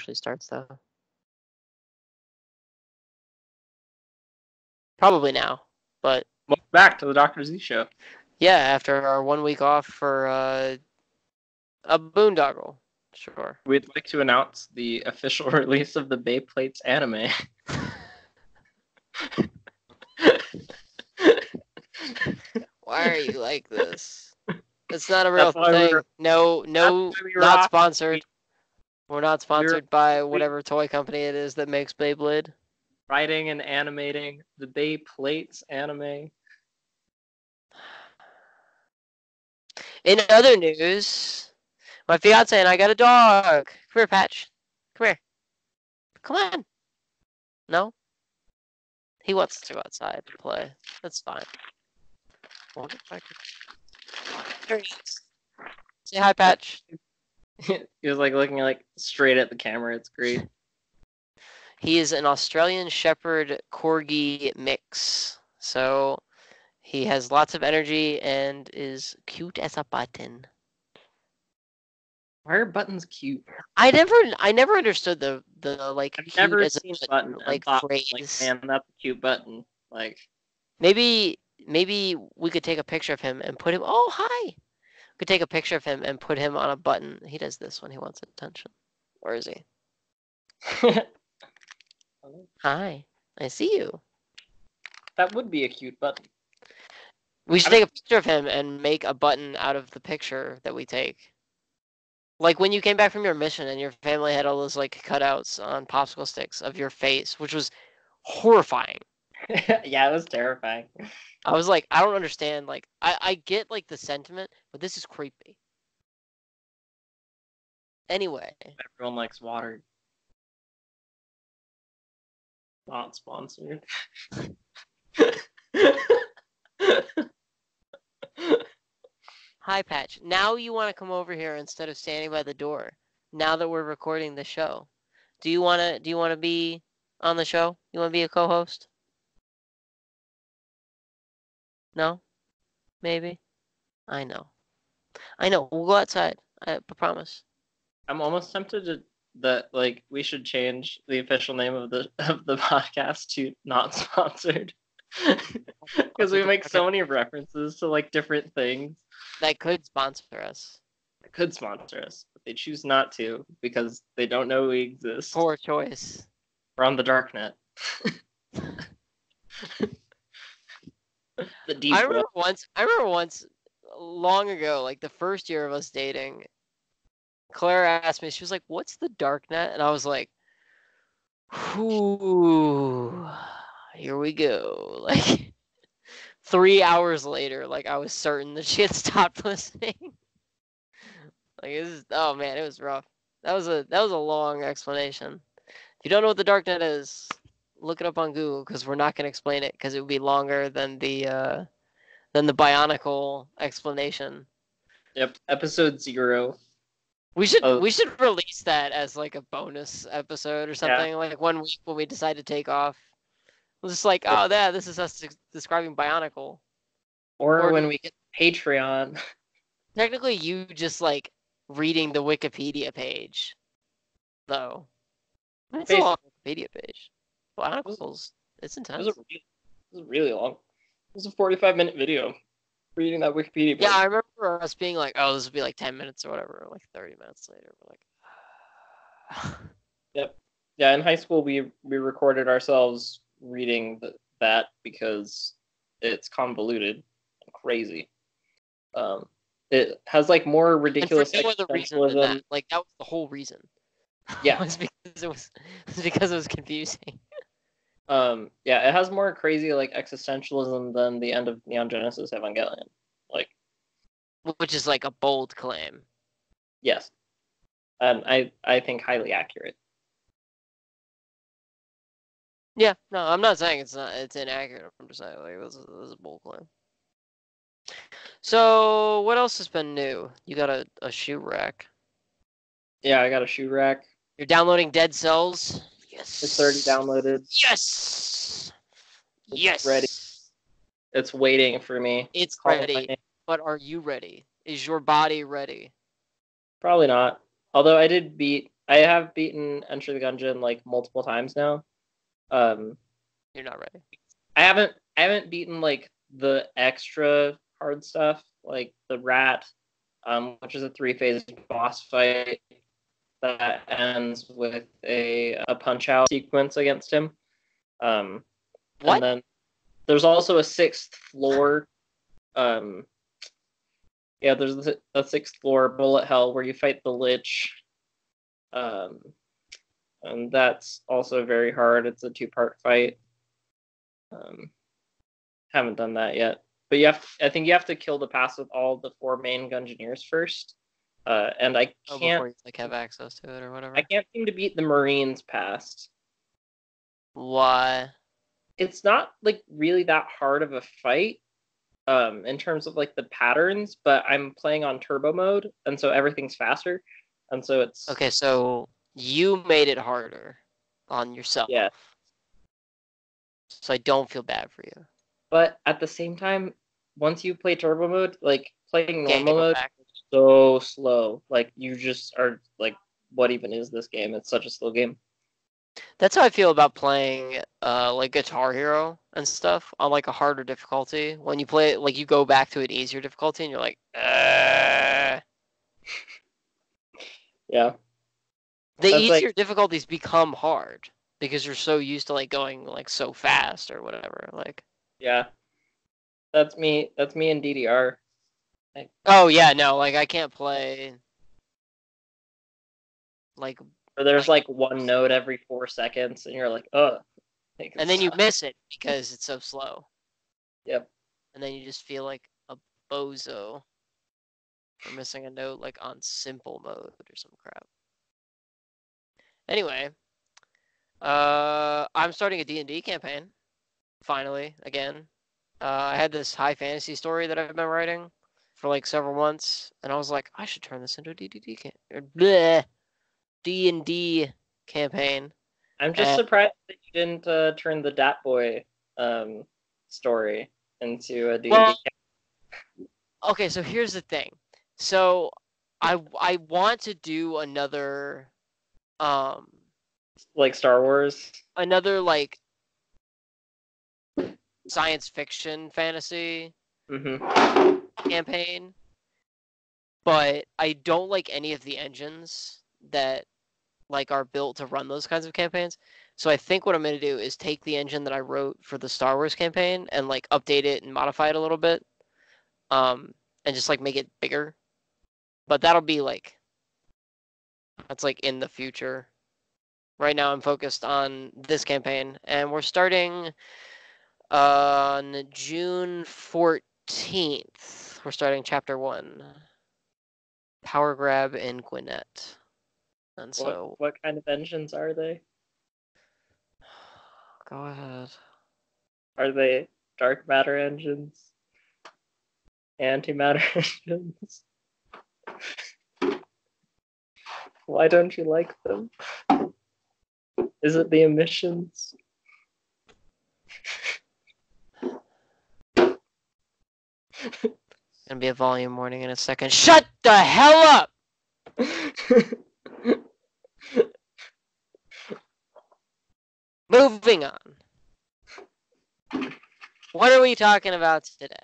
actually starts, though. Probably now, but... Welcome back to the Dr. Z Show. Yeah, after our 1 week off for a boondoggle. Sure. We'd like to announce the official release of the Beyblades anime. Why are you like this? It's not a real thing. No, not sponsored. We're not sponsored by whatever toy company it is that makes Beyblade. Writing and animating the Beyblades anime. In other news, my fiance and I got a dog. Come here, Patch. Come here. Come on. No? He wants to go outside and play. That's fine. Wonder if I could... There he is. Say hi, Patch. He was like looking like straight at the camera. It's great. He is an Australian Shepherd Corgi mix. So he has lots of energy and is cute as a button. Why are buttons cute? I never understood the like I've cute never as seen a button like thought, phrase. like, man, that's a cute button. Like maybe we could take a picture of him and put him. Oh, hi. We could take a picture of him and put him on a button. He does this when he wants attention. Where is he? Hi. I see you. That would be a cute button. We should take a picture of him and make a button out of the picture that we take. Like when you came back from your mission and your family had all those like cutouts on popsicle sticks of your face, which was horrifying. Yeah, it was terrifying. I was like, I don't understand. Like, I get like the sentiment, but this is creepy. Anyway. Everyone likes water. Not sponsored. Hi, Patch. Now you want to come over here instead of standing by the door. Now that we're recording the show, do you want to be on the show? You want to be a co-host? No? Maybe? I know. We'll go outside. I promise. I'm almost tempted that like we should change the official name of the podcast to not sponsored. Because we make so many references to like different things that could sponsor us. But they choose not to because they don't know we exist. Poor choice. We're on the dark net. The deep I remember once long ago, like the first year of us dating, Claire asked me, she was like, "What's the dark net?" And I was like, "Ooh, here we go." Like 3 hours later, like I was certain that she had stopped listening. Like oh man, it was rough. That was a long explanation. If you don't know what the dark net is, look it up on Google because we're not going to explain it because it would be longer than the Bionicle explanation. Yep, episode 0. We should release that as like a bonus episode or something. Yeah. Like 1 week when we decide to take off. We're just like, oh, this is us describing Bionicle. Or when we get Patreon. Technically, you just like reading the Wikipedia page, though. It's a long Wikipedia page. Bionicles, it's intense. It was really long. It was a 45-minute video. Reading that Wikipedia page. Yeah, I remember us being like, oh, this will be like 10 minutes or whatever. Like 30 minutes later, we're like... Yep. Yeah, in high school, we recorded ourselves reading that because it's convoluted and crazy. It has like more ridiculous existentialism. Like that was the whole reason. Yeah. It was because it was confusing. Yeah, it has more crazy like existentialism than the end of Neon Genesis Evangelion. Like, which is like a bold claim. Yes. And I think highly accurate. Yeah, no, I'm not saying it's inaccurate. I'm just saying like this is a bold claim. So what else has been new? You got a shoe rack. Yeah, I got a shoe rack. You're downloading Dead Cells. Yes. It's already downloaded. Yes. Yes. Ready. It's waiting for me. It's ready. But are you ready? Is your body ready? Probably not. Although I did beat I have beaten Enter the Gungeon like multiple times now. Um, You're not ready. I haven't beaten like the extra hard stuff, like the rat, which is a 3-phase boss fight that ends with a punch out sequence against him. And What? then there's also a sixth floor. Yeah, there's a sixth floor bullet hell where you fight the Lich. Um, and that's also very hard. It's a 2-part fight. Um, haven't done that yet, but I think you have to kill the pass with all the 4 main Gungeoneers first. And I Before can't, you like have access to it or whatever. I can't seem to beat the Marines past. Why? It's not like really that hard of a fight, in terms of like the patterns, but I'm playing on turbo mode, and so everything's faster, and so it's Okay, so you made it harder on yourself. yeah. So I don't feel bad for you. But at the same time, once you play turbo mode, like playing Can't normal go mode, back. so slow. Like you just are like, what even is this game? It's such a slow game. That's how I feel about playing like Guitar Hero and stuff on like a harder difficulty. When you play it, like you go back to an easier difficulty and you're like, Yeah. the That's like easier difficulties become hard because you're so used to like going like so fast or whatever. Like, yeah. That's me. That's me in DDR. oh yeah, no, like I can't play like, Or there's like one note every 4 seconds, and you're like, ugh. Like, and then you miss it because it's so slow. Yep. And then you just feel like a bozo for missing a note like on simple mode or some crap. Anyway, I'm starting a D&D campaign finally again. I had this high fantasy story that I've been writing for like several months, and I was like, I should turn this into a D&D campaign. I'm just And, surprised that you didn't turn the Dat Boy story into a D&D well, okay, so here's the thing. So I want to do um like Star Wars. another like science fiction fantasy Mm-hmm. campaign, but I don't like any of the engines that like are built to run those kinds of campaigns. So I think what I'm going to do is take the engine that I wrote for the Star Wars campaign and like update it and modify it a little bit, and just like make it bigger. But that'll be like that's like in the future. Right now I'm focused on this campaign, and we're starting on June 14th. We're starting chapter 1. Power grab in Gwinnett. And so What kind of engines are they? go ahead. Are they dark matter engines? Antimatter engines? Why don't you like them? Is it the emissions? Gonna be a volume warning in a second. Shut the hell up! Moving on. What are we talking about today?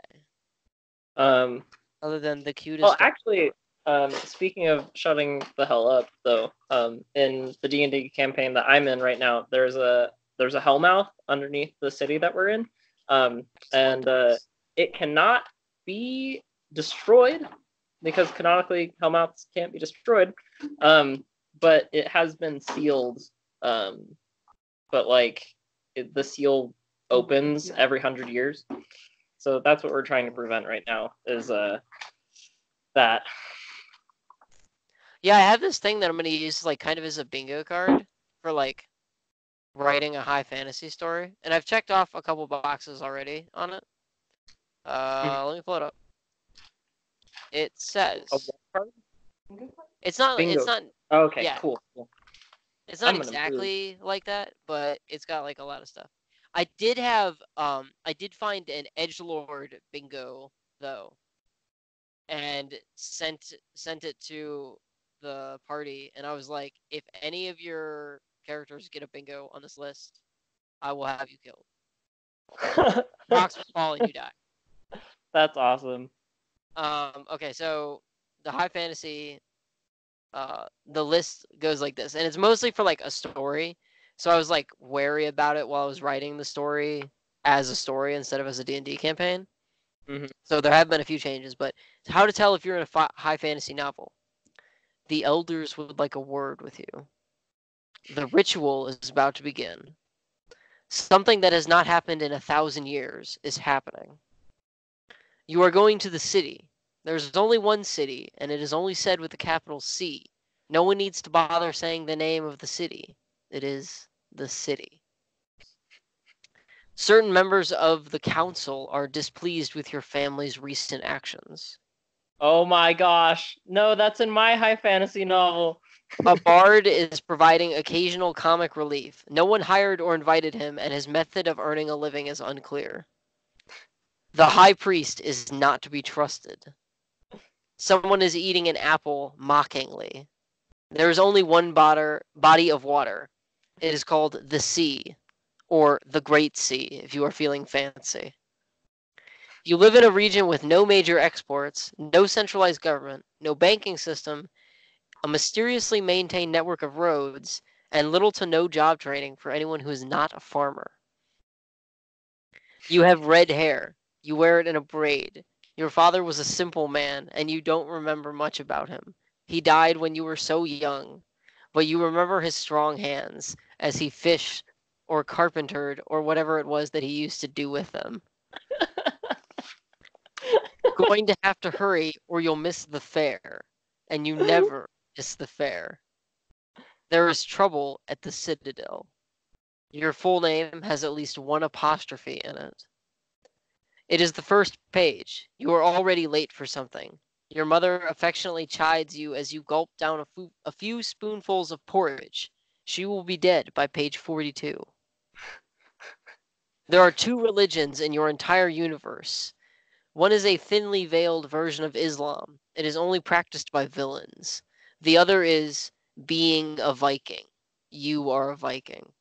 Other than the cutest. Well, actually, speaking of shutting the hell up, though, in the D&D campaign that I'm in right now, there's a hellmouth underneath the city that we're in, and it cannot be destroyed because canonically hellmouths can't be destroyed, but it has been sealed, but like the seal opens every 100 years, so that's what we're trying to prevent right now is that. Yeah, I have this thing that I'm gonna use like kind of as a bingo card for like writing a high fantasy story, and I've checked off a couple boxes already on it. Let me pull it up. It says it's not. Bingo. It's not. Oh, okay, Yeah, cool. it's not exactly like that, but it's got like a lot of stuff. I did find an edgelord bingo though, and sent it to the party, and I was like, if any of your characters get a bingo on this list, I will have you killed. Rocks will fall and you die. That's awesome. Okay, so the high fantasy, the list goes like this, and it's mostly for like a story. So I was like wary about it while I was writing the story as a story instead of as a D&D campaign. Mm-hmm. So there have been a few changes, but how to tell if you're in a high fantasy novel. The elders would like a word with you. The ritual is about to begin. Something that has not happened in 1,000 years is happening. You are going to the city. There's only one city, and it is only said with a capital C. No one needs to bother saying the name of the city. It is the city. Certain members of the council are displeased with your family's recent actions. Oh my gosh. No, that's in my high fantasy novel. A bard is providing occasional comic relief. No one hired or invited him, and his method of earning a living is unclear. The high priest is not to be trusted. Someone is eating an apple mockingly. There is only one body of water. It is called the sea, or the Great Sea, if you are feeling fancy. You live in a region with no major exports, no centralized government, no banking system, a mysteriously maintained network of roads, and little to no job training for anyone who is not a farmer. You have red hair. You wear it in a braid. Your father was a simple man, and you don't remember much about him. He died when you were so young, but you remember his strong hands as he fished or carpentered or whatever it was that he used to do with them. Going to have to hurry or you'll miss the fair, and you never miss the fair. There is trouble at the Citadel. Your full name has at least one apostrophe in it. It is the first page. You are already late for something. Your mother affectionately chides you as you gulp down a few spoonfuls of porridge. She will be dead by page 42. There are two religions in your entire universe. One is a thinly veiled version of Islam. It is only practiced by villains. The other is being a Viking. You are a Viking.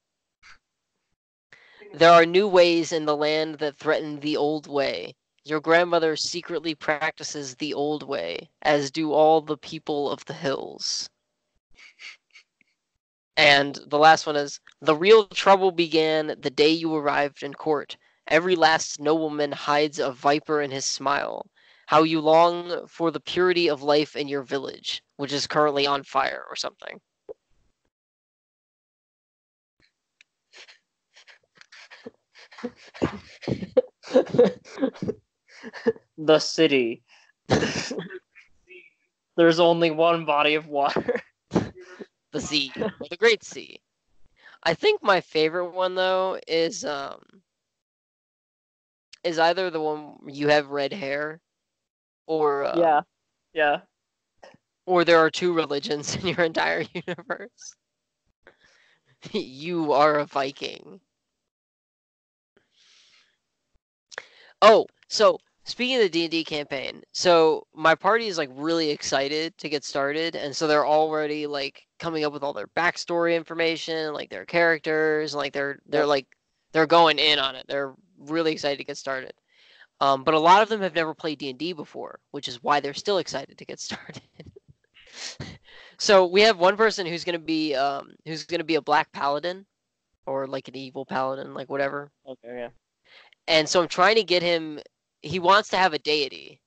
There are new ways in the land that threaten the old way. Your grandmother secretly practices the old way, as do all the people of the hills. And the last one is, the real trouble began the day you arrived in court. Every last nobleman hides a viper in his smile. How you long for the purity of life in your village, which is currently on fire or something. The city. There's only one body of water. The sea, or the Great Sea. I think my favorite one though is either the one you have red hair, or Yeah. or there are two religions in your entire universe. You are a Viking. Oh, so speaking of the D&D campaign, so my party is like really excited to get started, and so they're already like coming up with all their backstory information, like their characters, and like they're going in on it. They're really excited to get started. But a lot of them have never played D&D before, which is why they're still excited to get started. So we have one person who's gonna be a black paladin, or like an evil paladin, like whatever. Okay, yeah. And so I'm trying to get him. He wants to have a deity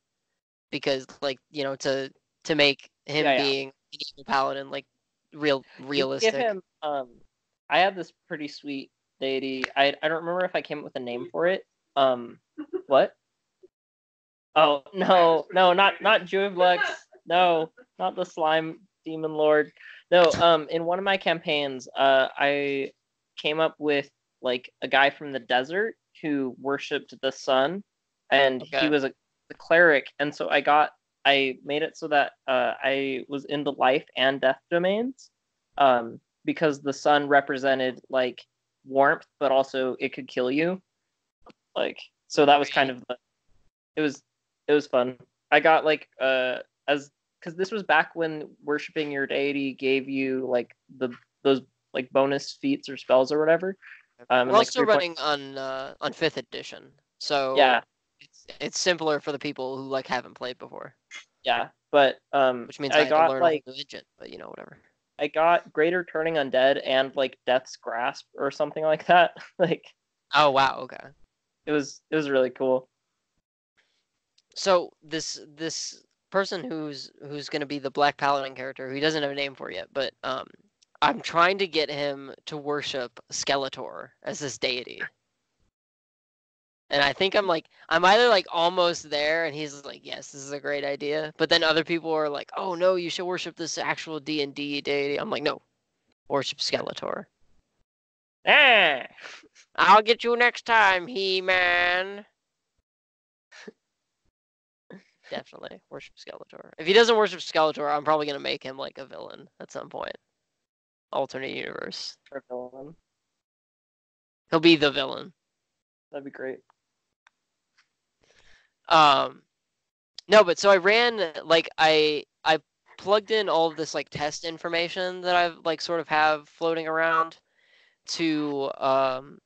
because, like, to make him being an evil paladin like realistic. Give him. I have this pretty sweet deity. I don't remember if I came up with a name for it. What? Oh no, not Juvelux. No, not the slime demon lord. No, in one of my campaigns, I came up with like a guy from the desert who worshipped the sun, and he was a cleric, and so I made it so that I was in the life and death domains, because the sun represented like warmth, but also it could kill you. Like, so that was kind of it was fun. I got like as because this was back when worshiping your deity gave you like those like bonus feats or spells or whatever. We're And like also running on 5th edition, so yeah, it's simpler for the people who like haven't played before. yeah. But Which means I I had to got learn like a whole new engine, but whatever. I got Greater Turning Undead and like Death's Grasp or something like that. Like Oh wow, okay. it was really cool. So this person who's going to be the Black Paladin character, who he doesn't have a name for yet, but I'm trying to get him to worship Skeletor as his deity. And I think I'm either like almost there, and he's like, yes, this is a great idea. But then other people are like, oh no, you should worship this actual D&D deity. I'm like, no, worship Skeletor. Ah! I'll get you next time, He-Man. Definitely worship Skeletor. If he doesn't worship Skeletor, I'm probably gonna make him like a villain at some point. Alternate universe. For villain. He'll be the villain. That'd be great. No, but so I ran like I plugged in all of this like test information that I've like sort of have floating around to an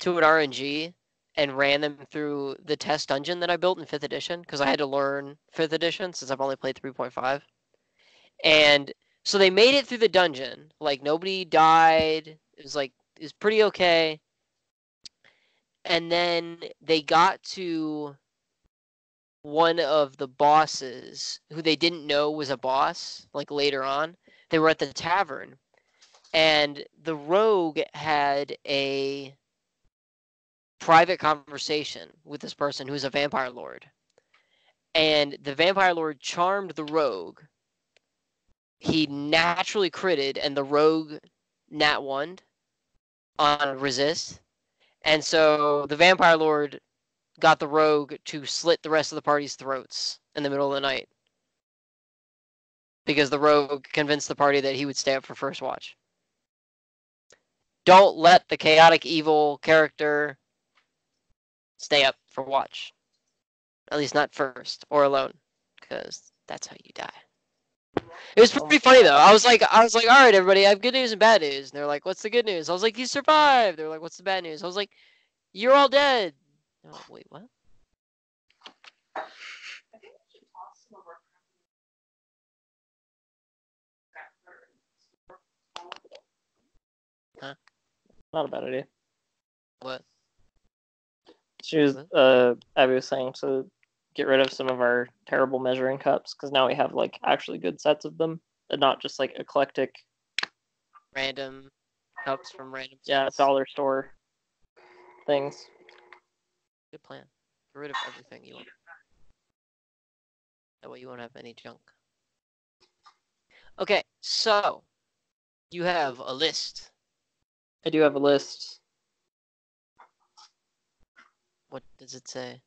RNG and ran them through the test dungeon that I built in 5th edition because I had to learn 5th edition since I've only played 3.5. And so they made it through the dungeon. Like nobody died. It was pretty okay. And then they got to one of the bosses who they didn't know was a boss, like later on. They were at the tavern, and the rogue had a private conversation with this person who's a vampire lord. And the vampire lord charmed the rogue. He naturally critted, and the rogue nat 1'd on resist. And so the vampire lord got the rogue to slit the rest of the party's throats in the middle of the night. Because the rogue convinced the party that he would stay up for first watch. Don't let the chaotic evil character stay up for watch. At least not first or alone. Because that's how you die. It was pretty funny though. I was like, all right, everybody, I have good news and bad news. And they're like, what's the good news? I was like, you survived. They're like, what's the bad news? I was like, you're all dead. Oh, wait, what? Huh? Not a bad idea. What? She was Abby was saying to get rid of some of our terrible measuring cups because now we have like actually good sets of them and not just like eclectic Random cups from random sets. Dollar store things. Good plan. Get rid of everything you want. That way you won't have any junk. Okay, so you have a list. I do have a list. What does it say?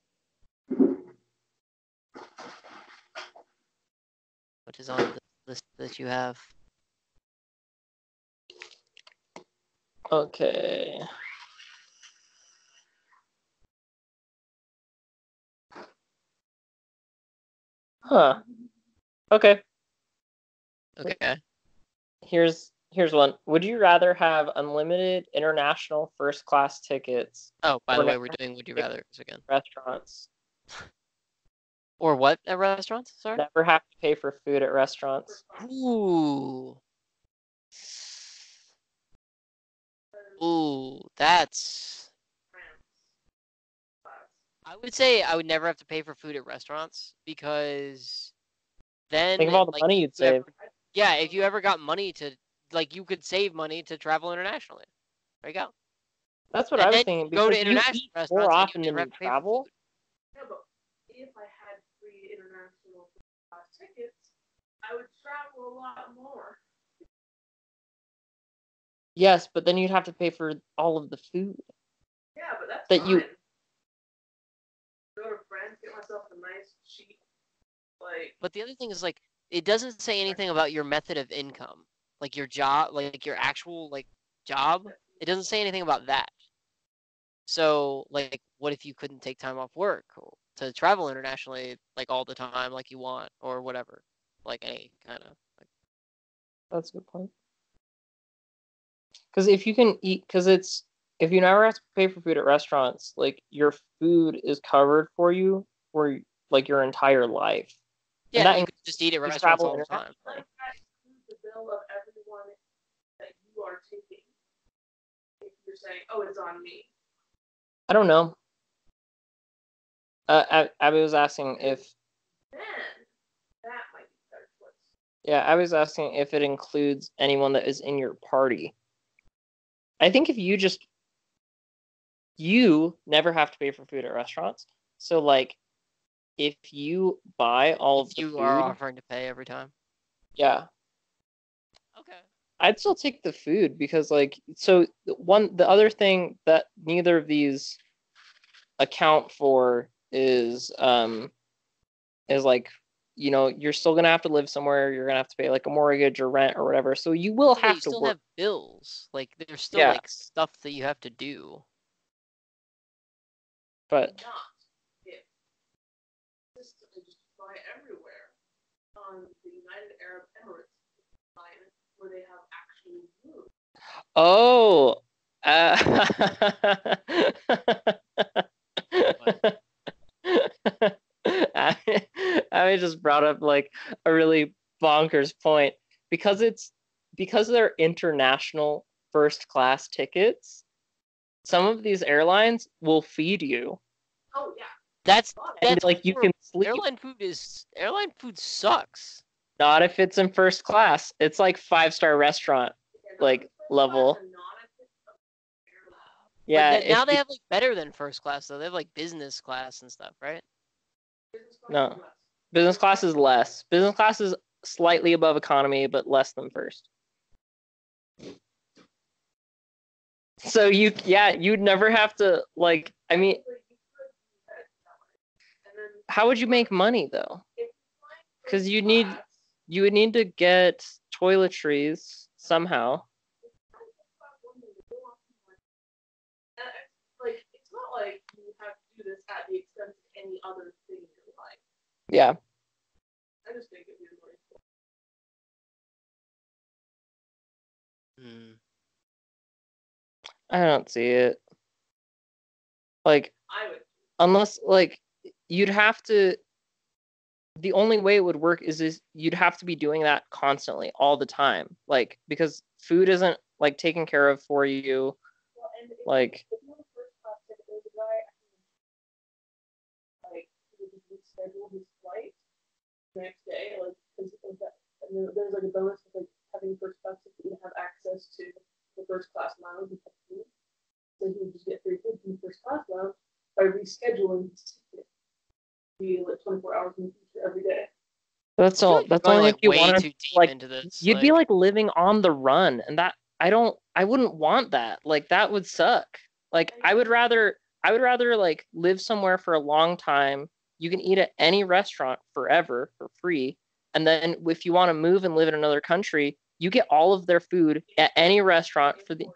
What is on the list that you have? Okay. Huh. Okay. Okay. Here's one. Would you rather have unlimited international first class tickets? Oh, by the way, we're doing Would You Rather again. Restaurants. Or what at restaurants? Sorry? Never have to pay for food at restaurants. Ooh. Ooh, that's... I would say I would never have to pay for food at restaurants because then... Think of all the money you'd save. Yeah, if you ever got money to... Like, you could save money to travel internationally. There you go. That's what I was thinking. Go to international restaurants more often than you travel. Yeah, but if I had free international tickets, I would travel a lot more. Yes, but then you'd have to pay for all of the food. Yeah, but that's that fine. you go to France, get myself a nice cheap, like. But the other thing is like it doesn't say anything about your method of income, like your job, like your actual like job. It doesn't say anything about that. So like, what if you couldn't take time off work to travel internationally like all the time, like you want, or whatever? like any kind of. That's a good point. Because if you can eat, if you never have to pay for food at restaurants, like your food is covered for you for like your entire life. And Yeah, that you could just eat at includes restaurants travel all the time. internationally. That includes the bill of everyone that you are taking. If you're saying, oh, it's on me. I don't know. Abby was asking if Then that might be a better choice. yeah, I was asking if it includes anyone that is in your party. I think if you never have to pay for food at restaurants. So like if you buy all of the You food, are offering to pay every time. yeah, Okay. I'd still take the food because like the other thing that neither of these account for is like you're still gonna have to live somewhere, you're gonna have to pay like a mortgage or rent or whatever, so you will Yeah, have you to still work. have bills. Like there's still Yeah. like stuff that you have to do. But Not if system just fly everywhere on the United Arab Emirates line where they have actual food. oh I just brought up like a really bonkers point because they're international first class tickets. Some of these airlines will feed you, Oh yeah. That's and like you can sleep. Airline food sucks. Not if it's in first class. It's like 5-star restaurant like level. Yeah, But now they have like better than first class though. They have like business class and stuff, right? no. Business class is less. Business class is slightly above economy, but less than first. So you'd never have to like. I mean, how would you make money though? Because you would need to get toiletries somehow. Like it's not like you have to do this at the expense of any other thing in your life. Yeah. I just think it'd be annoying. I don't see it. Like, I would. unless like you'd have to. The only way it would work is you'd have to be doing that constantly, all the time, like because food isn't like taken care of for you. Well, and Like, if you have a first class ticket, there's a guy like he would just reschedule his flight the next day, like because and there's like a bonus of like having first class ticket, you have access to the first class lounge and food. So he would just get free food from the first class lounge by rescheduling his ticket. Be like 24 hours in the future every day. that's I feel all. like you're That's going only like if you way want too to deep like. into this. You'd be like living on the run, and that I wouldn't want that. Like that would suck. Like I would rather like live somewhere for a long time. You can eat at any restaurant forever for free, and then if you want to move and live in another country, you get all of their food at any restaurant for the.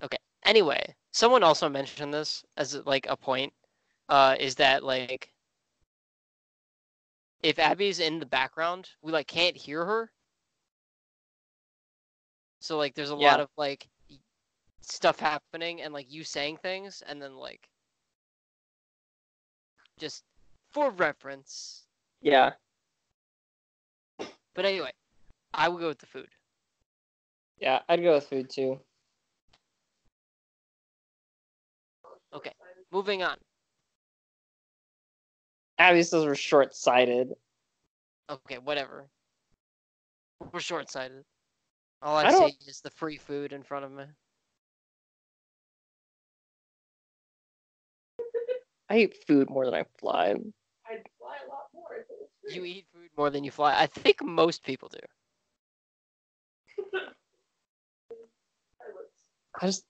Okay. Anyway, someone also mentioned this as like a point. Is that like if Abby's in the background, we like can't hear her. So like there's a lot of like stuff happening and like you saying things and then like just for reference. Yeah. But anyway, I will go with the food. Yeah, I'd go with food too. Okay, moving on. Abby says we're short-sighted. Okay, whatever. We're short-sighted. All I I don't- see is the free food in front of me. I eat food more than I fly. I'd fly a lot more if it was free. You eat food more than you fly. I think most people do.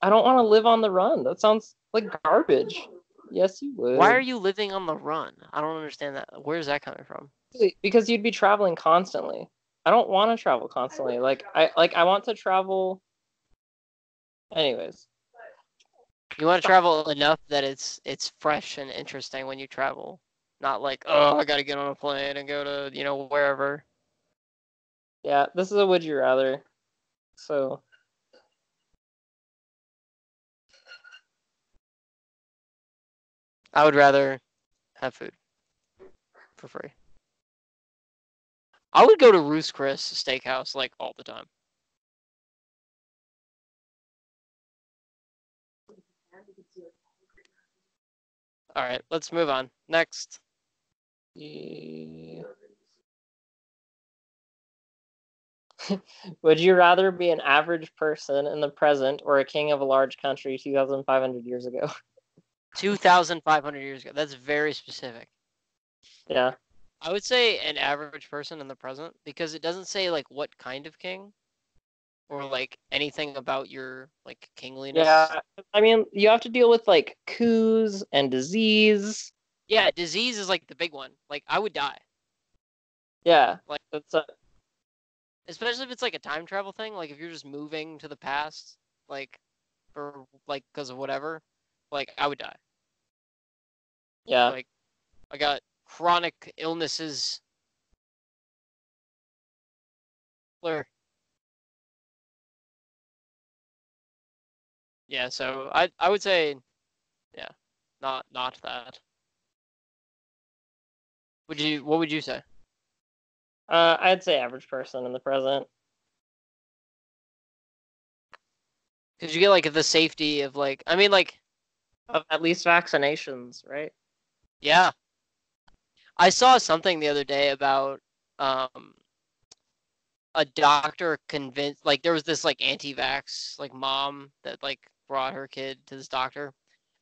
I don't want to live on the run. That sounds like garbage. Yes, you would. Why are you living on the run? I don't understand that. Where's that coming from? Because you'd be traveling constantly. I don't want to travel constantly. I want to travel. Anyways, You want to travel enough that it's fresh and interesting when you travel. Not like, oh, I gotta get on a plane and go to, wherever. Yeah, this is a would you rather. So I would rather have food for free. I would go to Ruth's Chris Steakhouse like all the time. All right, let's move on. Next. would you rather be an average person in the present or a king of a large country 2,500 years ago? 2,500 years ago. That's very specific. Yeah. I would say an average person in the present because it doesn't say like what kind of king or like anything about your like kingliness. Yeah. I mean, you have to deal with like coups and disease. Yeah, disease is like the big one. Like I would die. Yeah. Like that's especially if it's like a time travel thing, like if you're just moving to the past, like or like because of whatever, like I would die. yeah. Like I got chronic illnesses. Yeah, so I would say, yeah, not that. What would you say? I'd say average person in the present. Because you get like the safety of like, I mean like, Of at least vaccinations, right? yeah. I saw something the other day about um a doctor convinced like there was this like anti-vax like mom that like brought her kid to this doctor,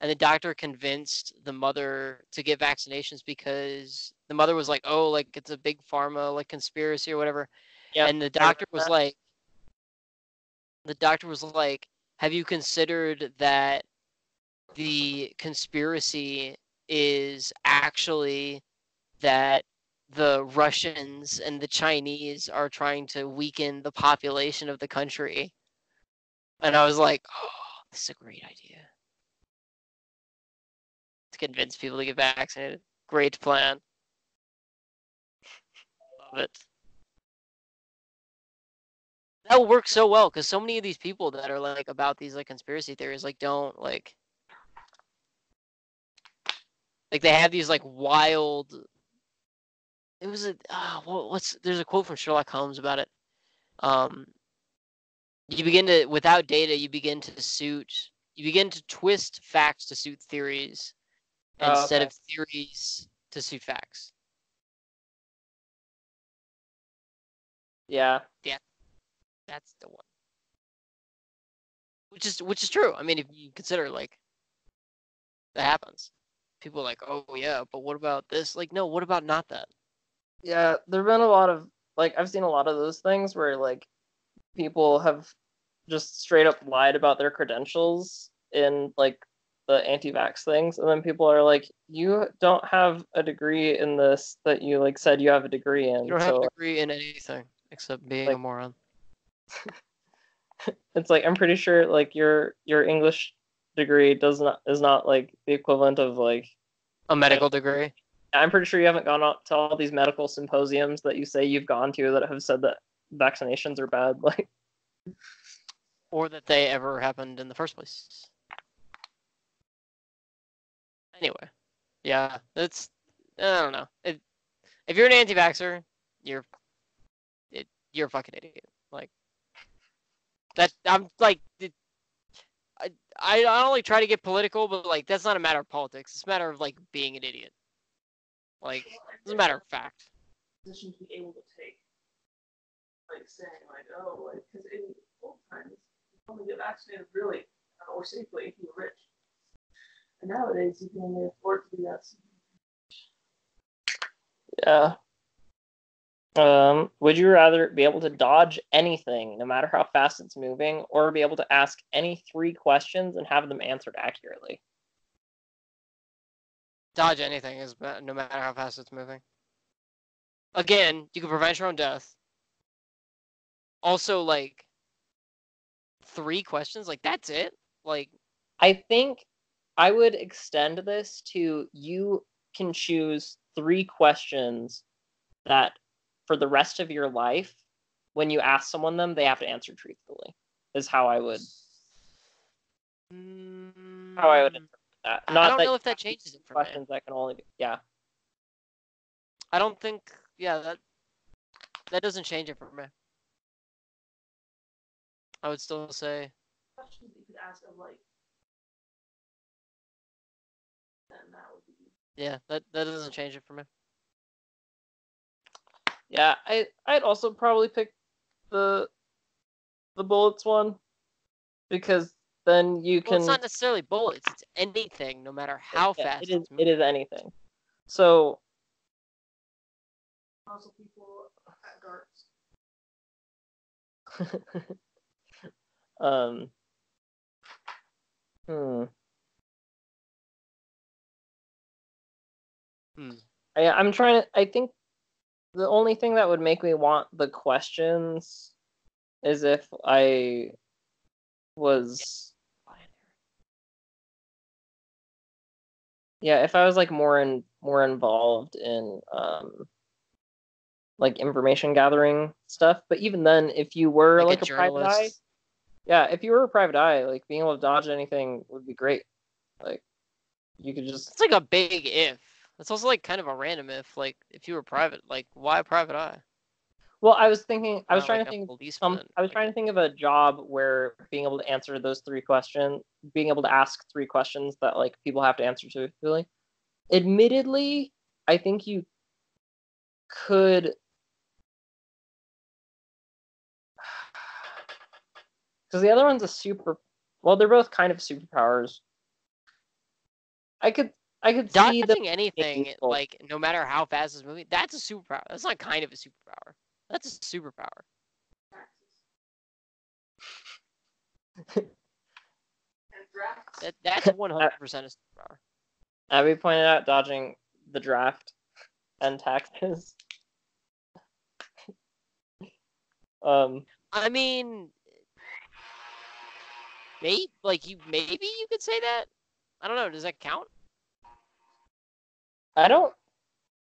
and the doctor convinced the mother to get vaccinations because the mother was like, oh, like it's a big pharma like conspiracy or whatever, Yeah. and the doctor was like, have you considered that the conspiracy is actually that the Russians and the Chinese are trying to weaken the population of the country? And I was like, oh, this is a great idea. To convince people to get vaccinated. Great plan. Love it. That will work so well because so many of these people that are like about these like conspiracy theories like don't like they have these like wild. It was a what's there's a quote from Sherlock Holmes about it. You begin to without data, you begin to twist facts to suit theories instead of theories to suit facts. Yeah. Yeah, that's the one. Which is true. I mean, if you consider like that happens, people are like, oh yeah, but what about this? Like, no, what about not that? Yeah, there've been a lot of like I've seen a lot of those things where like people have just straight up lied about their credentials in like the anti-vax things, and then people are like, you don't have a degree in this that you like said you have a degree in. You don't have So a degree in anything except being like a moron. it's like I'm pretty sure like your English degree is not like the equivalent of like A medical degree. I'm pretty sure you haven't gone out to all these medical symposiums that you say you've gone to that have said that vaccinations are bad. Like, Or that they ever happened in the first place. Anyway, yeah, it's I don't know. If you're an anti-vaxxer, you're a fucking idiot. Like that. I'm like, I don't like try to get political, but like that's not a matter of politics. It's a matter of like being an idiot. Like it's a matter of fact. Position to be able to take, like saying like, oh, like because in old times you only get vaccinated really or safely if you were rich, and nowadays you can only afford to do that. yeah. Would you rather be able to dodge anything, no matter how fast it's moving, or be able to ask any 3 questions and have them answered accurately? Dodge anything is no matter how fast it's moving. Again, you can prevent your own death. Also, like 3 questions, like that's it. Like I think I would extend this to you can choose 3 questions that for the rest of your life, when you ask someone them, they have to answer truthfully. Is how I would interpret that. I Not don't that know you if that have changes it for me. questions that can only be, yeah. I don't think, yeah, that doesn't change it for me. I would still say, Questions that you could ask of like, then that would be. yeah, that doesn't change it for me. Yeah, I'd also probably pick the bullets one, because then you Well, it's can, not necessarily bullets. It's anything, no matter how yeah, fast it it's is moving. anything. So Also, people at darts. um hmm. I'm trying to, I think the only thing that would make me want the questions is if I was, yeah, if I was like more involved in like information gathering stuff. But even then, if you were Like like a a private eye, journalist. yeah, if you were a private eye, like being able to dodge anything would be great. Like you could just, It's like a big if. It's also like kind of a random if. Like if you were private, like why a private eye? well, I was trying Not to like a think policeman. I was Like, trying to think of a job where being able to answer those 3 questions, being able to ask 3 questions that like people have to answer truthfully. Admittedly, I think you could, because the other one's a super, well, they're both kind of superpowers. I could see them dodging being anything, useful. like no matter how fast it's moving, that's a superpower. That's not kind of a superpower. That's a superpower. And drafts. That's 100% a superpower. Abby pointed out dodging the draft and taxes. I mean, maybe you could say that. I don't know. Does that count? I don't.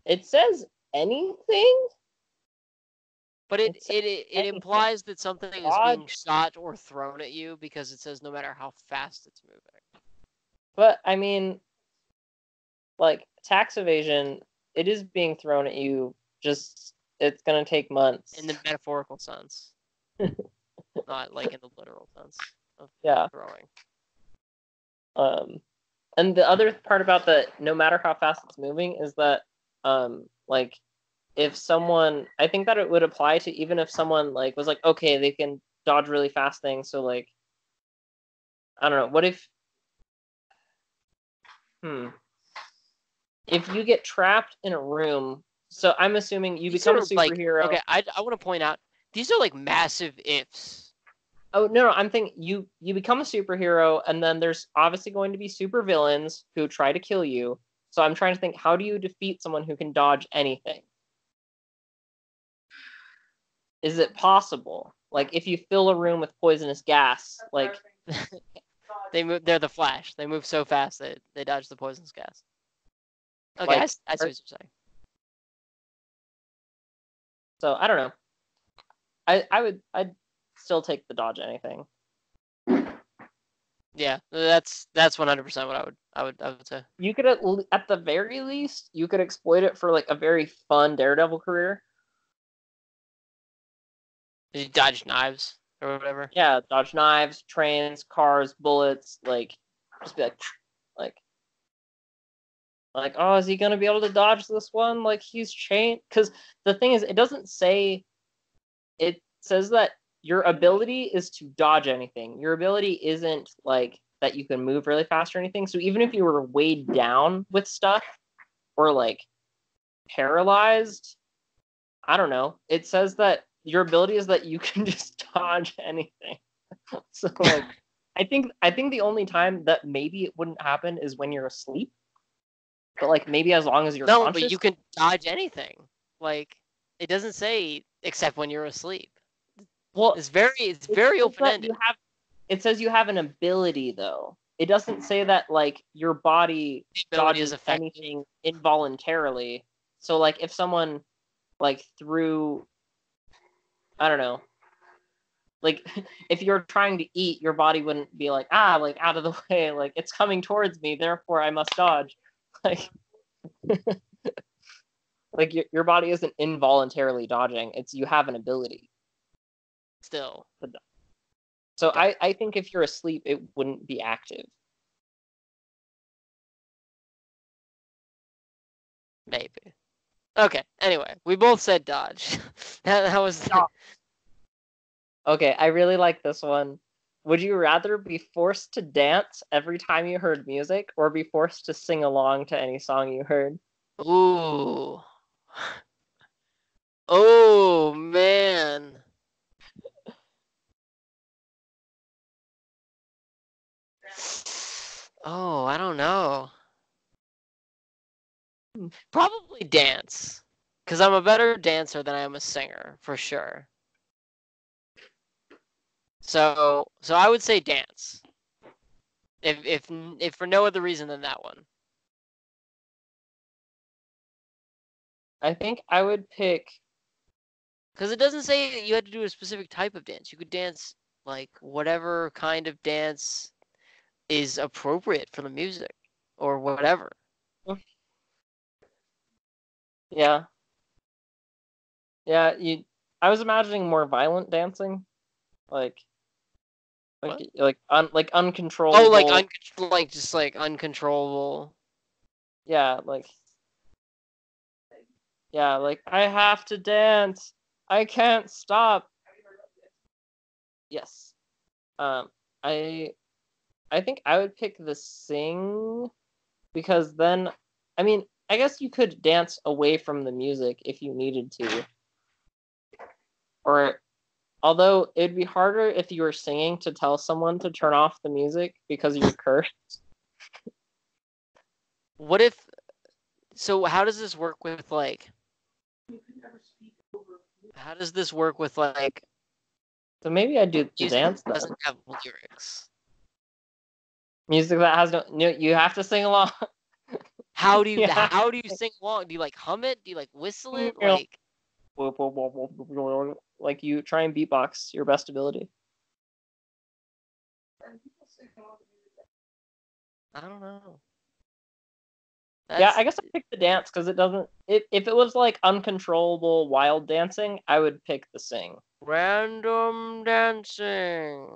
It says anything. But It says it anything. implies that something is being shot or thrown at you because it says no matter how fast it's moving. But I mean, like tax evasion, it is being thrown at you. Just it's gonna take months. In the metaphorical sense, not like in the literal sense of throwing. And the other part about the no matter how fast it's moving is that like if someone, I think that it would apply to even if someone like was like, okay, they can dodge really fast things, so like I don't know, what if if you get trapped in a room, so I'm assuming you become a superhero. Like, okay, I want to point out these are like massive ifs. Oh no, I'm thinking you become a superhero, and then there's obviously going to be super villains who try to kill you. So I'm trying to think, how do you defeat someone who can dodge anything? Is it possible? Like if you fill a room with poisonous gas, like they're the Flash. They move so fast that they dodge the poisonous gas. Okay, like, I see what you're saying. So I don't know. I'd still take the dodge anything. Yeah, that's 100% what I would say. You could at the very least you could exploit it for like a very fun Daredevil career. Did you dodge knives or whatever? Yeah, dodge knives, trains, cars, bullets, like just be like, oh, is he gonna be able to dodge this one? Like he's chained. Because the thing is, it doesn't say. It says that your ability is to dodge anything. Your ability isn't like that you can move really fast or anything. So even if you were weighed down with stuff or like paralyzed, I don't know. It says that your ability is that you can just dodge anything. So like I think the only time that maybe it wouldn't happen is when you're asleep. But like maybe as long as you're conscious. But you can dodge anything. Like it doesn't say except when you're asleep. Well, it's very open ended. It says you have an ability though. It doesn't say that like your body dodges anything involuntarily. So like if someone like threw, I don't know, like if you're trying to eat, your body wouldn't be like, like out of the way, like it's coming towards me, therefore I must dodge. Like like your body isn't involuntarily dodging, it's you have an ability. Still. So I think if you're asleep, it wouldn't be active. Maybe. Okay, anyway, we both said dodge. that was... Okay, I really like this one. Would you rather be forced to dance every time you heard music or be forced to sing along to any song you heard? Ooh. Oh, man. Oh, I don't know. Probably dance. Because I'm a better dancer than I am a singer, for sure. So I would say dance. If for no other reason than that one. I think I would pick... Because it doesn't say that you had to do a specific type of dance. You could dance like whatever kind of dance is appropriate for the music or whatever. Yeah. Yeah, I was imagining more violent dancing. Like What? like uncontrollable. Oh, like just like uncontrollable. Yeah, like I have to dance. I can't stop. Yes. I think I would pick the sing because then, I mean, I guess you could dance away from the music if you needed to. Or, although it'd be harder if you were singing to tell someone to turn off the music because you're cursed. What if... So how does this work with like... How does this work with like... So maybe I'd do the music dance that then. doesn't have lyrics? Music that has no, you have to sing along. How do you Yeah. how do you sing along? Do you like hum it? Do you like whistle it? Like Like you try and beatbox your best ability. I don't know. Yeah, I guess I pick the dance because it doesn't. If it was like uncontrollable wild dancing, I would pick the sing. Random dancing.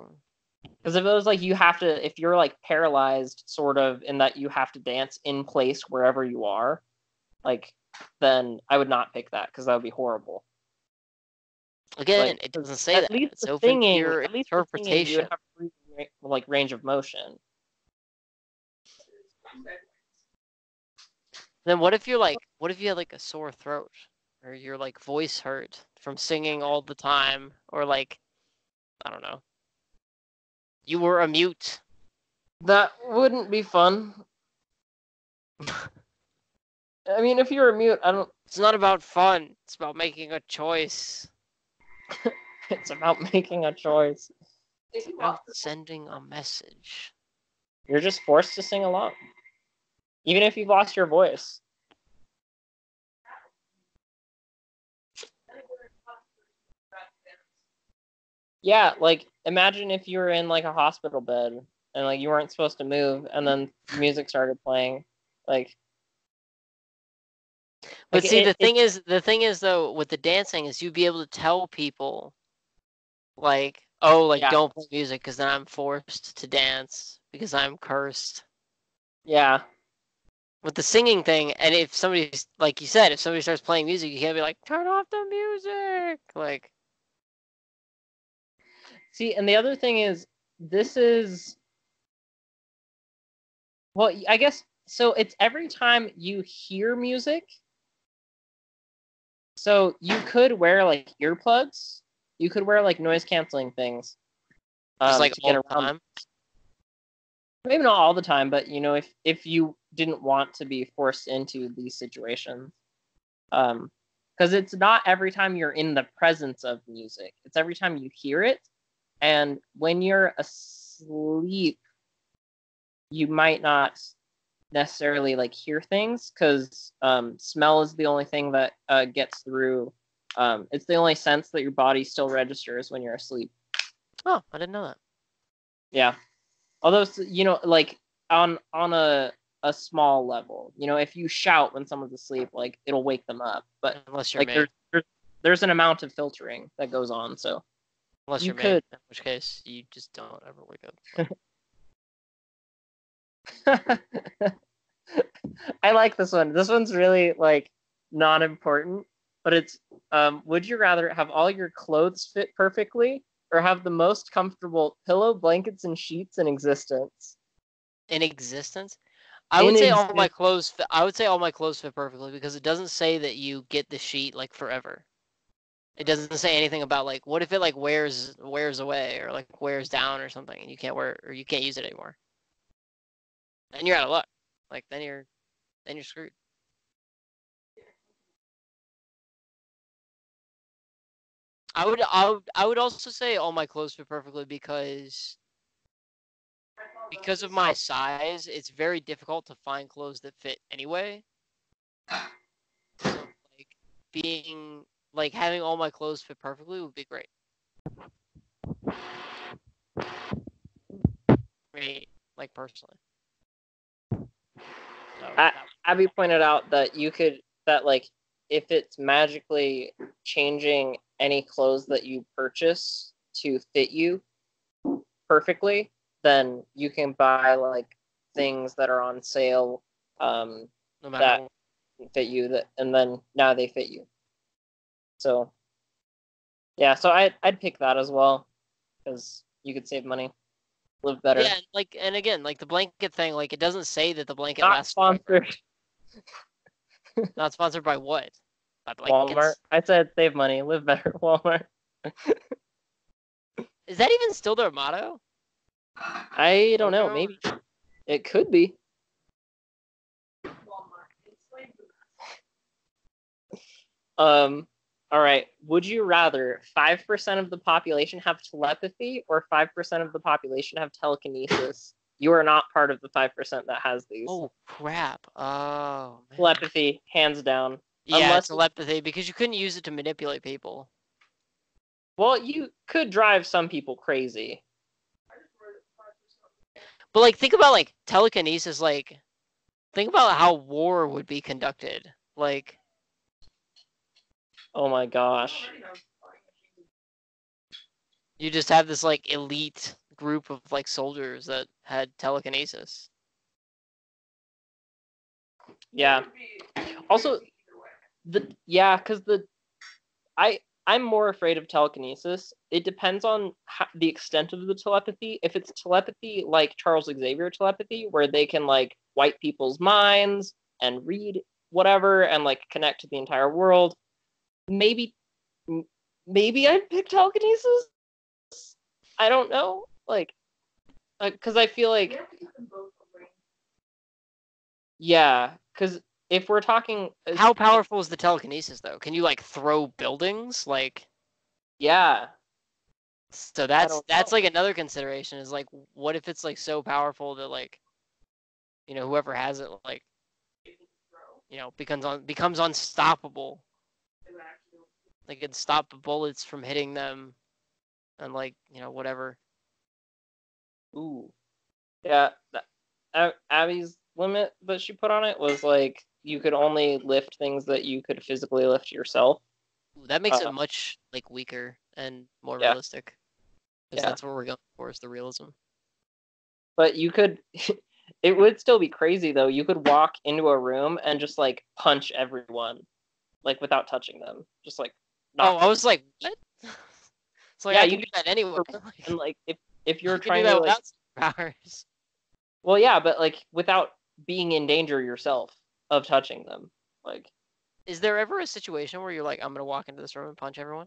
Because if it was like you have to, if you're like paralyzed, sort of, in that you have to dance in place wherever you are, like, then I would not pick that because that would be horrible. Again, Like, it doesn't say at that. least It's the open to singing, your at least the singing, you interpretation. would have free, like range of motion. Then what if you had like a sore throat, or your like voice hurt from singing all the time, or like, I don't know, you were a mute. That wouldn't be fun. I mean, if you're a mute, I don't. It's not about fun. It's about making a choice. It's about making a choice. It's about sending a message. You're just forced to sing along, even if you've lost your voice. Yeah, like imagine if you were in like a hospital bed and like you weren't supposed to move, and then music started playing, like. But like see, the thing is though, with the dancing is you'd be able to tell people, like, oh, like, Yeah. don't play music because then I'm forced to dance because I'm cursed. Yeah. With the singing thing, and if somebody's, like you said, if somebody starts playing music, you can't be like, turn off the music. Like, See, and the other thing is, this is. Well, I guess so. It's every time you hear music. So you could wear like earplugs. You could wear like noise canceling things. just like To all get the around. time. Maybe not all the time, but you know, if you didn't want to be forced into these situations, because it's not every time you're in the presence of music. It's every time you hear it, and when you're asleep, you might not necessarily like hear things because smell is the only thing that gets through. It's the only sense that your body still registers when you're asleep. Oh, I didn't know that. Yeah. Although, like on a small level, if you shout when someone's asleep, like it'll wake them up. But Unless you're like me. there's an amount of filtering that goes on. So Unless you you're me, could. in which case you just don't ever wake up. I like this one. This one's really like not important, but it's would you rather have all your clothes fit perfectly or have the most comfortable pillow, blankets, and sheets in existence? In existence? I would say all my clothes fit perfectly because it doesn't say that you get the sheet like forever. It doesn't say anything about like what if it like wears away or like wears down or something and you can't wear or you can't use it anymore. Then you're out of luck. Like then you're screwed. I would also say all my clothes fit perfectly because of my size, it's very difficult to find clothes that fit anyway. So like being like having all my clothes fit perfectly would be great. Me, like personally. So, Abby pointed out that like if it's magically changing any clothes that you purchase to fit you perfectly, then you can buy like things that are on sale no matter that what. fit you and then now they fit you. So yeah, so I'd pick that as well because you could save money, live better. Yeah, and again, like the blanket thing, like it doesn't say that the blanket Not lasts sponsored. Not sponsored by what? By blankets? Walmart. I said save money, live better. Walmart. Is that even still their motto? I don't know. Maybe it could be. All right. Would you rather 5% of the population have telepathy or 5% of the population have telekinesis? You are not part of the 5% that has these. Oh crap! Oh man. Telepathy, hands down. Yeah, unless telepathy because you couldn't use it to manipulate people. Well, you could drive some people crazy. But like, think about like telekinesis. Like, think about how war would be conducted. Like, oh my gosh. You just have this like elite group of like soldiers that had telekinesis. Yeah. Also, because I'm more afraid of telekinesis. It depends on the extent of the telepathy. If it's telepathy like Charles Xavier telepathy, where they can like wipe people's minds and read whatever and like connect to the entire world, maybe I'd pick telekinesis. I don't know, like, because I feel like, yeah, because if we're talking, how powerful is the telekinesis though? Can you like throw buildings? Like, yeah. So that's like another consideration is like, what if it's like so powerful that like, whoever has it like, becomes unstoppable. They can stop the bullets from hitting them, and like whatever. Ooh, yeah. Abby's limit that she put on it was like you could only lift things that you could physically lift yourself. Ooh, that makes it much like weaker and more realistic. Because that's what we're going for, is the realism. But you could, it would still be crazy though. You could walk into a room and just like punch everyone, like without touching them, just like. Oh, I was like, what? So like, I can do that anyway. And like if you're trying to do that without powers. Well, yeah, but like without being in danger yourself of touching them, like. Is there ever a situation where you're like, I'm gonna walk into this room and punch everyone?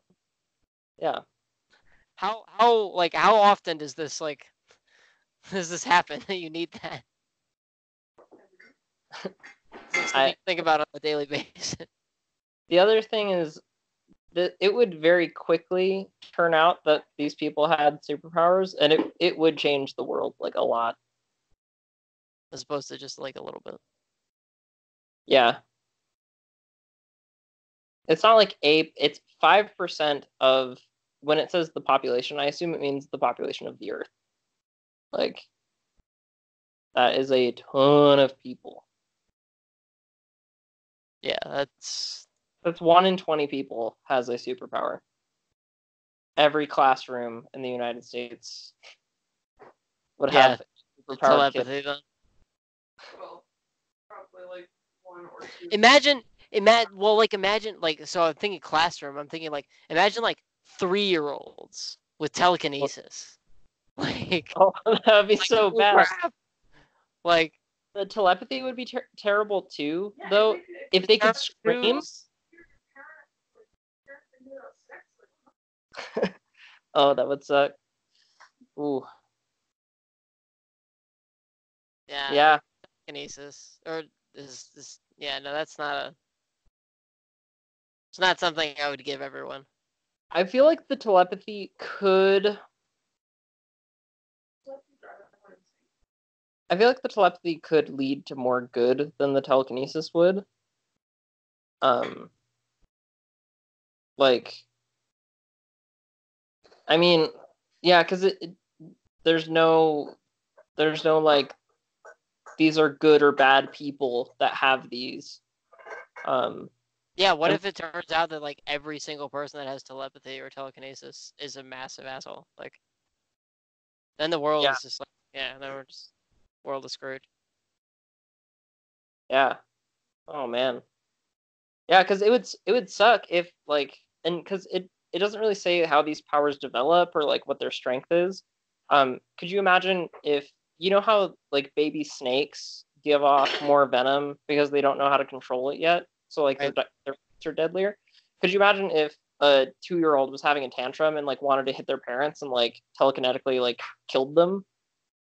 Yeah. How often does this happen that you need that? I think about it on a daily basis. The other thing is that it would very quickly turn out that these people had superpowers, and it would change the world like a lot. as opposed to just like a little bit. Yeah. It's not like it's 5% of, when it says the population, I assume it means the population of the Earth. Like, that is a ton of people. Yeah, that's 1 in 20 people has a superpower. Every classroom in the United States would Yeah, have a superpowered kid. telepathy then. Well, probably like 1 or 2. Imagine, so I'm thinking classroom. I'm thinking like, imagine like 3-year-olds with telekinesis. Like, Oh, that would be so holy bad. crap. Like, The telepathy would be terrible too, Yeah, though. If they could parents scream. do- Oh, that would suck. Ooh. yeah, Yeah. telekinesis, or is yeah, no, that's not a. It's not something I would give everyone. I feel like the telepathy could. I feel like the telepathy could lead to more good than the telekinesis would. Like, I mean, yeah, because there's no like, these are good or bad people that have these. Yeah, what And- if it turns out that like every single person that has telepathy or telekinesis is a massive asshole? Like, then the world Yeah. is just like, yeah, then we're just world is screwed. Yeah. Oh man. Yeah, because it would suck if like, and because it doesn't really say how these powers develop or like what their strength is. Could you imagine if, you know how like baby snakes give off more venom because they don't know how to control it yet? So like Right. their bites are deadlier. Could you imagine if a 2-year-old was having a tantrum and like wanted to hit their parents and like telekinetically like killed them?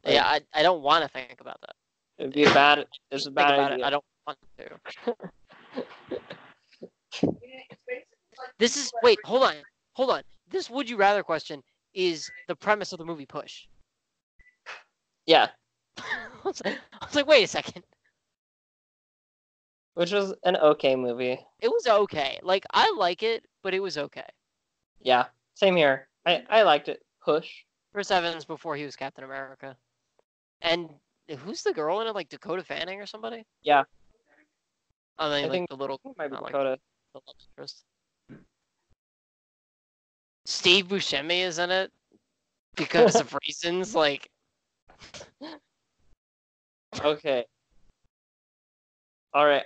Like, Yeah, I don't want to think about that. it'd be a bad. It's a Think bad about idea. it. I don't want to. This is hold on. This would you rather question is the premise of the movie Push. Yeah, I was like, wait a second. which was an okay movie. It was okay. Like, I like it, but it was okay. Yeah, same here. I liked it. Push. Chris Evans before he was Captain America. And who's the girl in it? Like Dakota Fanning or somebody? Yeah. I mean, I like think the little, it might be not like Dakota. the love interest. Steve Buscemi is in it because of reasons like. Okay. All right.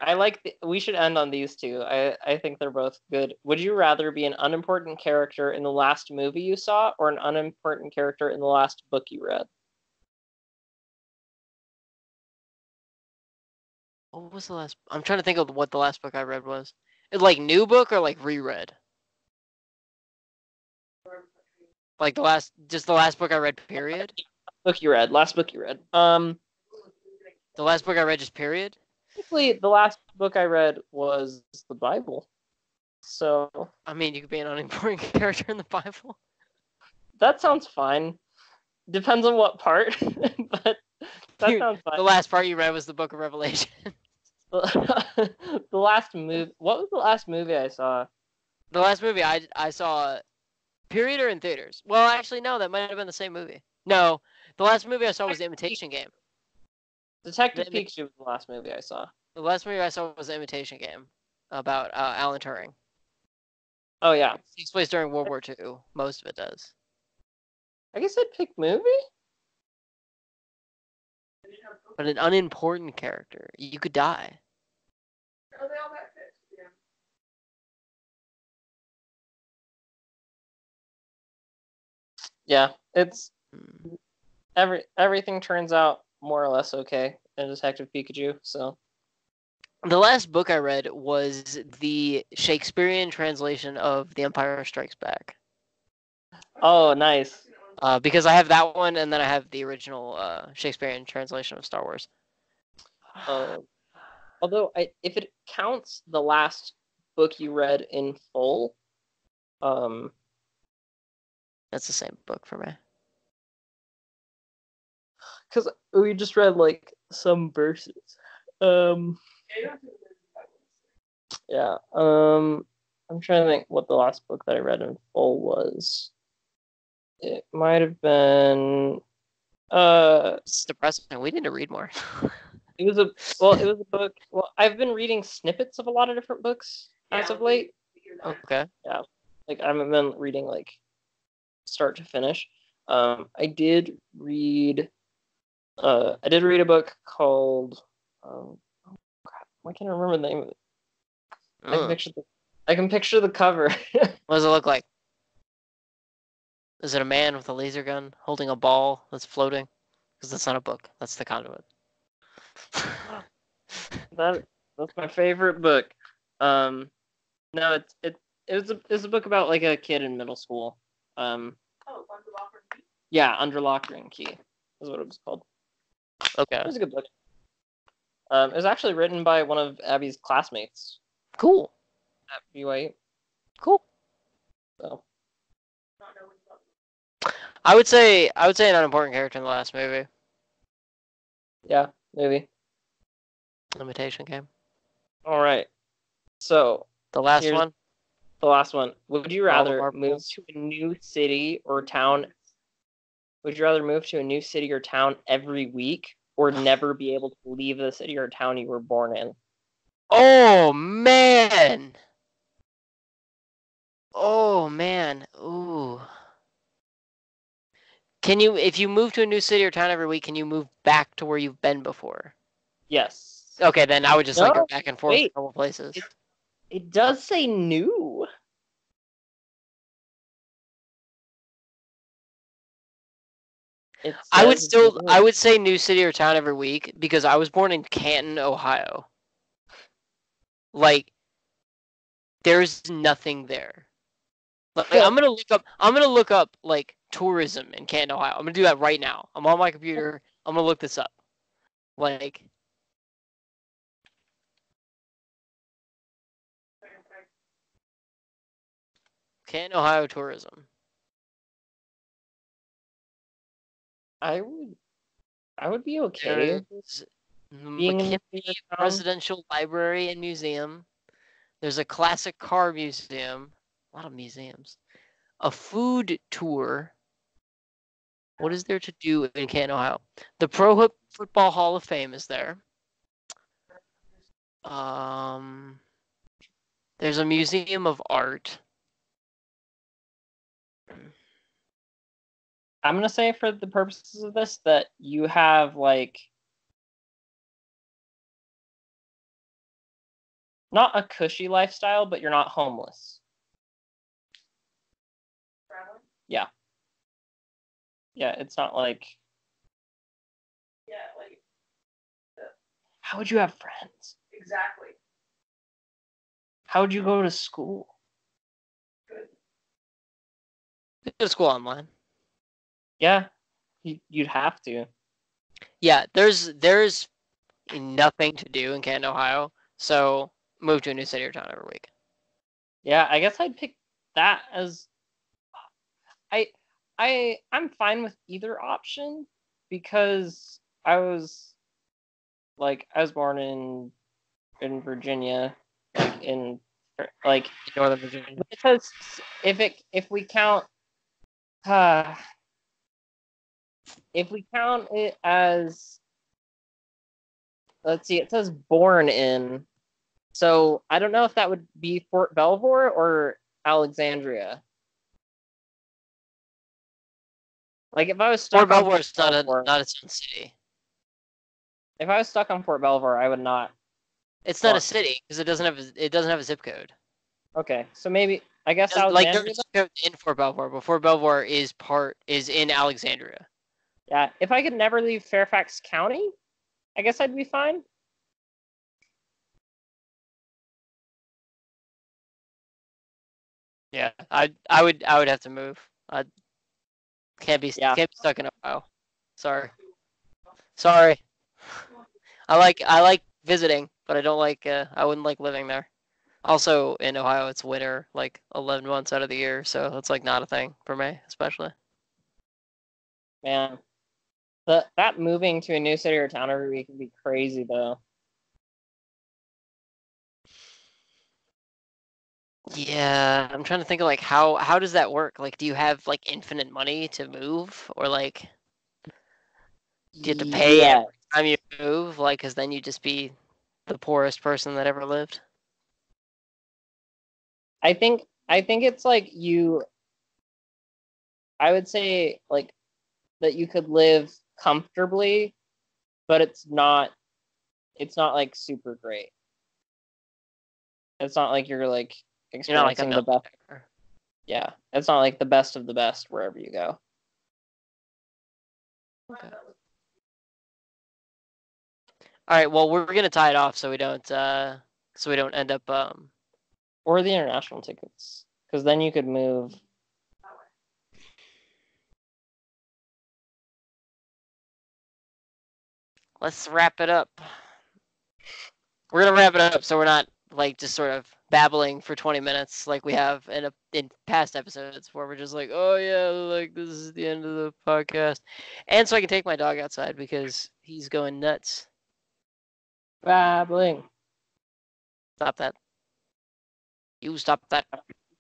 We should end on these two. I think they're both good. Would you rather be an unimportant character in the last movie you saw or an unimportant character in the last book you read? What was the last? I'm trying to think of what the last book I read was. Like new book or like reread? Like just the last book I read. Period. Book you read. Last book you read. The last book I read just period. Technically, the last book I read was the Bible. So I mean, you could be an unimportant character in the Bible. that sounds fine. Depends on what part, but that Dude, sounds fine. The last part you read was the Book of Revelation. The last movie. What was the last movie I saw? The last movie I saw, period or in theaters. Well, actually, no, that might have been the same movie. No, the last movie I saw was The Imitation Game. Detective The- Pikachu was the last movie I saw. The last movie I saw was The Imitation Game, about Alan Turing. Oh yeah, It takes place during World War II. Most of it does. I guess I'd pick movie. But an unimportant character, you could die. Are they all that fixed? Yeah, Yeah. it's Hmm. everything turns out more or less okay in Detective Pikachu. So The last book I read was the Shakespearean translation of The Empire Strikes Back. oh nice. Because I have that one, and then I have the original Shakespearean translation of Star Wars. Although if it counts the last book you read in full, That's the same book for me. because we just read like some verses. Yeah, you don't have to remember that one. Yeah. I'm trying to think what the last book that I read in full was. It might have been It's depressing. We need to read more. it was a book. Well, I've been reading snippets of a lot of different books as of late. Okay. Yeah. Like I haven't been reading like start to finish. I did read a book called oh crap, why can't I remember the name of it? I can picture the cover. What does it look like? Is it a man with a laser gun holding a ball that's floating? Because that's not a book. That's the conduit. That's my favorite book. No, it's a book about like a kid in middle school. Oh, Under Lock and Key? Yeah, Under Lock and Key is what it was called. Okay. It was a good book. It was actually written by one of Abby's classmates Cool. at BYU. Cool. So Not know what it's about. I would say an unimportant character in the last movie. yeah, maybe. Imitation Game. All right. So The last Here's- one. the last one. Would you All of rather our move polls. to a new city or town? Would you rather move to a new city or town every week, or never be able to leave the city or town you were born in? Oh man. Oh man. Ooh. Can you, if you move to a new city or town every week, can you move back to where you've been before? Yes. Okay, then I would just like go No, back and forth to wait. a couple places. It does say new. It I would says still, new. I would say new city or town every week because I was born in Canton, Ohio. Like, there's nothing there. Like, Yeah. I'm gonna look up like tourism in Canton, Ohio. I'm gonna do that right now. I'm on my computer. I'm gonna look this up. Like, Canton, Ohio tourism. I would be okay There's being in McKinley the town. Presidential Library and Museum. There's a classic car museum. A lot of museums. A food tour. What is there to do in Canton, Ohio? The Football Hall of Fame is there. There's a museum of art. I'm gonna say for the purposes of this that you have like not a cushy lifestyle, but you're not homeless. Traveling? Yeah, it's not like Yeah, like, how would you have friends? exactly. How would you go to school? Good. Go to school online. Yeah, you'd have to. Yeah, there's nothing to do in Canton, Ohio. So move to a new city or town every week. Yeah, I guess I'd pick that as I'm fine with either option because I was born in Virginia, like In Northern Virginia. because if we count if we count it as let's see, it says born in. So I don't know if that would be Fort Belvoir or Alexandria. Like if I was stuck Fort on Belvoir is Fort not Belvoir, not its own city. if I was stuck on Fort Belvoir, I would not. It's not a What? city because it doesn't have a zip code. Okay, so maybe I guess Like Alexandria. there's zip code in Fort Belvoir, but Fort Belvoir is in Alexandria. Yeah, if I could never leave Fairfax County, I guess I'd be fine. Yeah, I would have to move. I can't be stuck in Ohio. Sorry. I like visiting, but I don't like I wouldn't like living there. Also in Ohio it's winter like 11 months out of the year, so it's like not a thing for me, especially. Man, That moving to a new city or town every week would be crazy though. Yeah, I'm trying to think of like how does that work? Like, do you have like infinite money to move, or like do you have to pay Yeah. every time you move? Like, because then you'd just be the poorest person that ever lived. I think it's like I would say like that you could live comfortably, but it's not like super great. It's not like you're like You're not like a experiencing the best. millionaire. Yeah, it's not like the best of the best wherever you go. Okay. All right. Well, we're gonna tie it off so we don't end up Or the international tickets, because then you could move. Let's wrap it up. We're gonna wrap it up so we're not like just sort of babbling for 20 minutes like we have in past episodes where we're just like, oh yeah, like this is the end of the podcast, and so I can take my dog outside because he's going nuts. Babbling. Stop that. You stop that.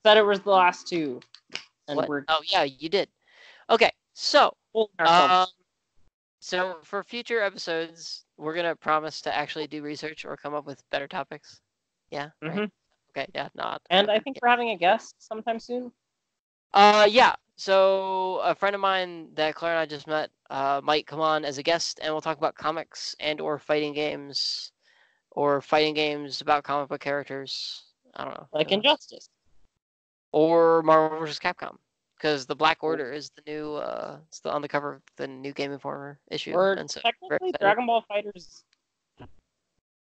Said it was the last two, and What? we're Oh yeah, you did. Okay, so holding ourselves. so for future episodes, we're gonna promise to actually do research or come up with better topics. Yeah. Right? Mhm. Okay. Yeah. Not. And I think we're having a guest sometime soon. Yeah. So a friend of mine that Claire and I just met might come on as a guest, and we'll talk about comics and or fighting games about comic book characters. I don't know. Like Who knows? Injustice. Or Marvel vs. Capcom, because the Black Order is the new it's on the cover of the new Game Informer issue, Or and so very technically, excited. Dragon Ball Fighters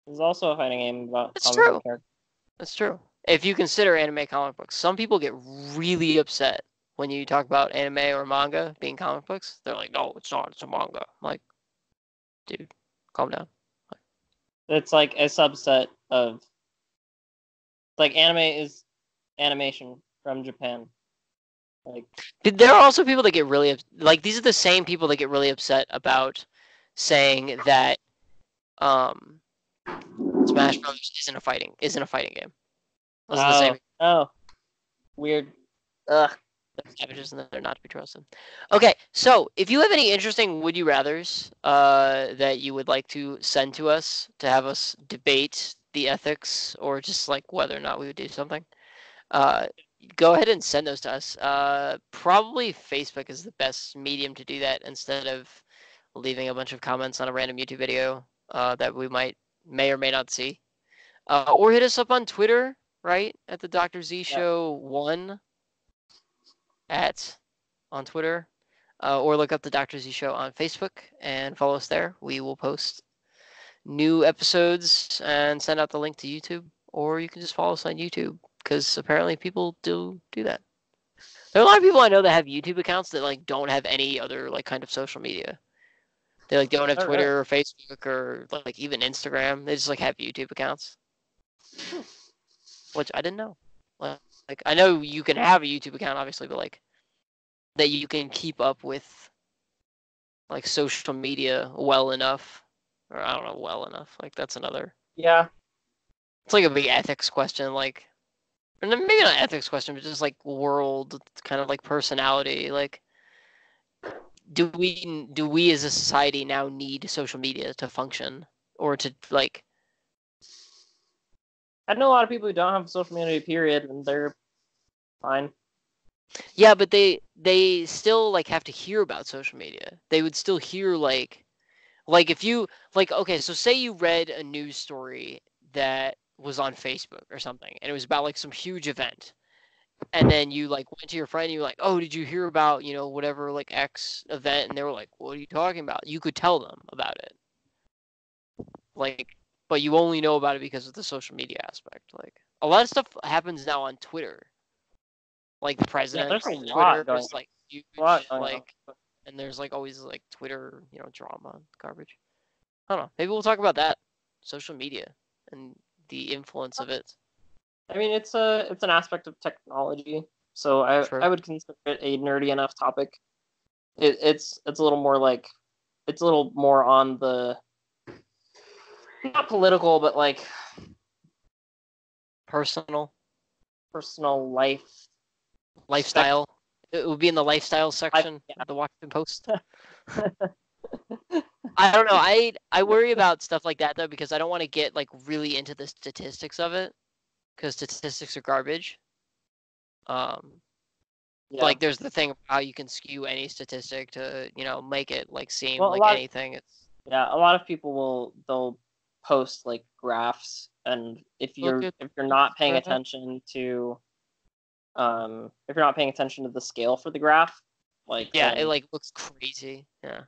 is also a fighting game about It's comic true. book characters. That's true. If you consider anime comic books, some people get really upset when you talk about anime or manga being comic books. They're like, no, it's not. It's a manga. I'm like, dude, calm down. It's like a subset of like anime is animation from Japan. Like There are also people that get really like these are the same people that get really upset about saying that Smash Bros isn't a fighting game. Those are the same. Weird. Ugh. They're savages and they're not to be trusted. Okay, so if you have any interesting would you rather's that you would like to send to us to have us debate the ethics or just like whether or not we would do something, go ahead and send those to us. Probably Facebook is the best medium to do that instead of leaving a bunch of comments on a random YouTube video that we may or may not see. Or hit us up on Twitter, right? At the Dr. Z Show 1 on Twitter. Or look up the Dr. Z Show on Facebook and follow us there. We will post new episodes and send out the link to YouTube. Or you can just follow us on YouTube because apparently people do that. There are a lot of people I know that have YouTube accounts that like don't have any other like kind of social media. They like don't have Oh, Twitter or Facebook or like even Instagram. They just like have YouTube accounts, which I didn't know. Like I know you can have a YouTube account, obviously, but like that you can keep up with like social media well enough, or I don't know, well enough. Like that's another. Yeah. It's like a big ethics question, like, or maybe not ethics question, but just like world kind of like personality, like. Do we as a society now need social media to function or to like I know a lot of people who don't have social media period and they're fine. yeah, but they still like have to hear about social media. They would still hear like if you like okay, so say you read a news story that was on Facebook or something and it was about like some huge event. And then you like went to your friend and you were like, "Oh, did you hear about, whatever like X event?" And they were like, "What are you talking about?" You could tell them about it. Like, but you only know about it because of the social media aspect. Like, a lot of stuff happens now on Twitter. Like the president's there's a Twitter lot going is like huge. lot going on. Like, and there's like always like Twitter, drama, garbage. I don't know. Maybe we'll talk about that, social media, and the influence of it. I mean, it's an aspect of technology, so True. I would consider it a nerdy enough topic. It's a little more like it's a little more on the not political, but like Personal personal life lifestyle. It would be in the lifestyle section yeah. of the Washington Post. I don't know. I worry about stuff like that though because I don't want to get like really into the statistics of it because statistics are garbage. Yeah. Like there's the thing about how you can skew any statistic to make it like seem Well, like anything. It's a lot of people they'll post like graphs, and if you're not paying attention to if you're not paying attention to the scale for the graph, like yeah, then, it like looks crazy. Yeah.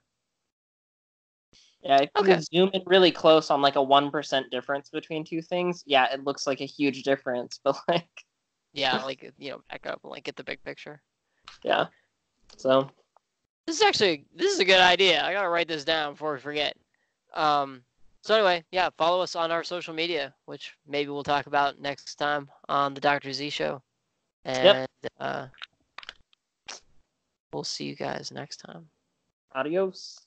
yeah, if Okay. you zoom in really close on like a 1% difference between two things, yeah, it looks like a huge difference, but like Yeah, like back up and like get the big picture. yeah. So This is a good idea. I gotta write this down before we forget. So anyway, yeah, follow us on our social media, which maybe we'll talk about next time on the Dr. Z show. And we'll see you guys next time. adios.